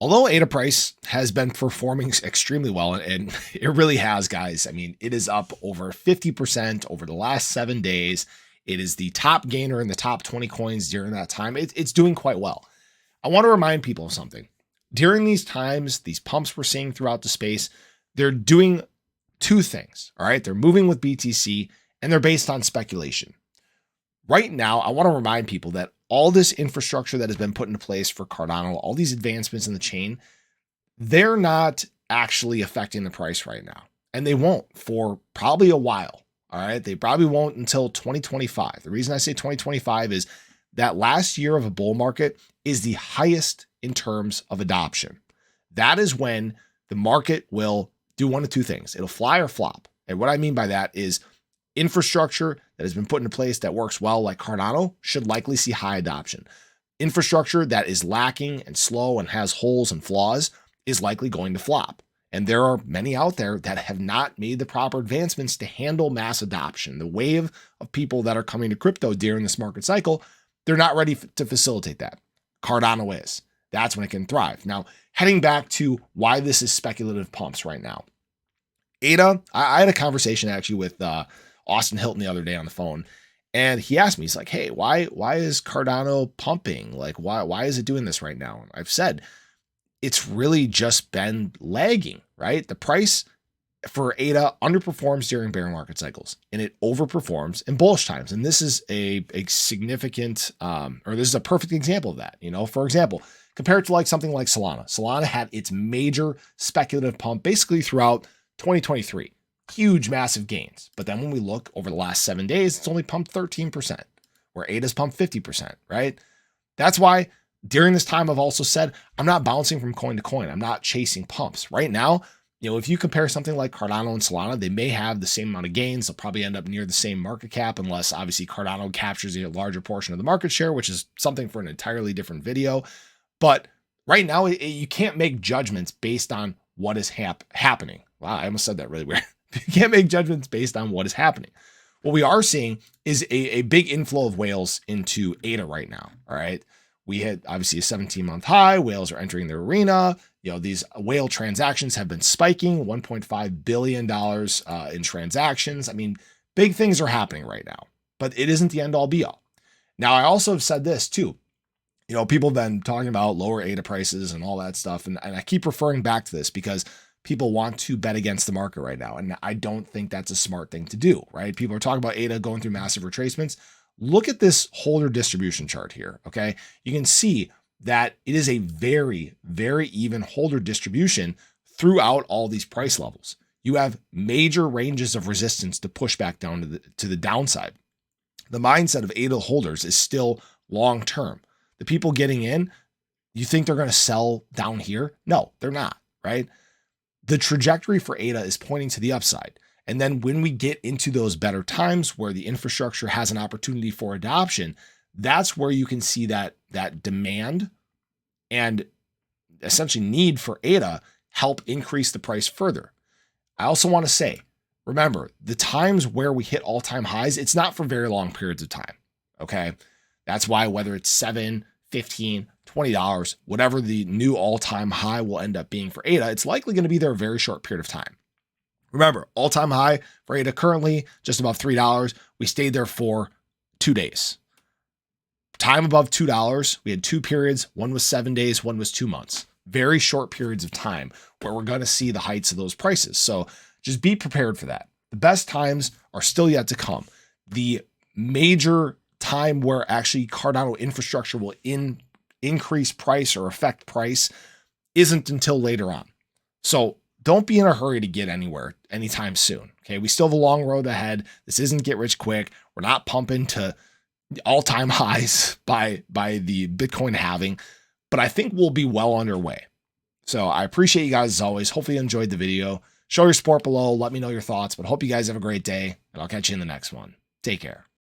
Although ADA price has been performing extremely well, and it really has, guys. I mean, it is up over 50% over the last 7 days. It is the top gainer in the top 20 coins during that time. It's doing quite well. I want to remind people of something. During these times, these pumps we're seeing throughout the space, they're doing two things, all right? They're moving with BTC, and they're based on speculation. Right now, I want to remind people that all this infrastructure that has been put into place for Cardano, all these advancements in the chain, they're not actually affecting the price right now. And they won't for probably a while, all right? They probably won't until 2025. The reason I say 2025 is that last year of a bull market is the highest in terms of adoption. That is when the market will do one of two things. It'll fly or flop. And what I mean by that is infrastructure that has been put into place that works well, like Cardano, should likely see high adoption. Infrastructure that is lacking and slow and has holes and flaws is likely going to flop. And there are many out there that have not made the proper advancements to handle mass adoption. The wave of people that are coming to crypto during this market cycle, they're not ready to facilitate that. Cardano is. That's when it can thrive. Now, heading back to why this is speculative pumps right now. ADA, I had a conversation actually with Austin Hilton the other day on the phone, and he asked me, he's like, hey, why is Cardano pumping? Like, why is it doing this right now? And I've said, it's really just been lagging, right? The price for ADA underperforms during bear market cycles, and it overperforms in bullish times. And this is a significant, or this is a perfect example of that. You know, for example, compared to like something like Solana. Solana had its major speculative pump basically throughout 2023. Huge, massive gains. But then when we look over the last 7 days, it's only pumped 13%, where ADA's pumped 50%, right? That's why during this time, I've also said, I'm not bouncing from coin to coin. I'm not chasing pumps. Right now, you know, if you compare something like Cardano and Solana, they may have the same amount of gains. They'll probably end up near the same market cap, unless obviously Cardano captures a larger portion of the market share, which is something for an entirely different video. But right now, you can't make judgments based on what is happening. Wow, I almost said that really weird. You can't make judgments based on what is happening. What we are seeing is a big inflow of whales into ADA right now. All right. We hit obviously a 17-month high. Whales are entering the arena. You know, these whale transactions have been spiking, $1.5 billion in transactions. I mean, big things are happening right now, but it isn't the end all be all. Now, I also have said this too. You know, people have been talking about lower ADA prices and all that stuff. And I keep referring back to this because people want to bet against the market right now. And I don't think that's a smart thing to do, right? People are talking about ADA going through massive retracements. Look at this holder distribution chart here, okay? You can see that it is a very, very even holder distribution throughout all these price levels. You have major ranges of resistance to push back down to the downside. The mindset of ADA holders is still long-term. The people getting in, you think they're going to sell down here? No, they're not, right? The trajectory for ADA is pointing to the upside. And then when we get into those better times where the infrastructure has an opportunity for adoption, that's where you can see that demand and essentially need for ADA help increase the price further. I also want to say, remember, the times where we hit all-time highs, it's not for very long periods of time, okay? That's why whether it's $7, $15, $20, whatever the new all-time high will end up being for ADA, it's likely going to be there a very short period of time. Remember, all-time high for ADA currently just above $3. We stayed there for 2 days. Time above $2, we had 2 periods. One was 7 days, one was 2 months. Very short periods of time where we're going to see the heights of those prices. So just be prepared for that. The best times are still yet to come. The major time where actually Cardano infrastructure will increase price or affect price isn't until later on. So don't be in a hurry to get anywhere anytime soon. Okay. We still have a long road ahead. This isn't get rich quick. We're not pumping to all-time highs by the Bitcoin halving, but I think we'll be well underway. So I appreciate you guys as always. Hopefully you enjoyed the video. Show your support below. Let me know your thoughts, but hope you guys have a great day, and I'll catch you in the next one. Take care.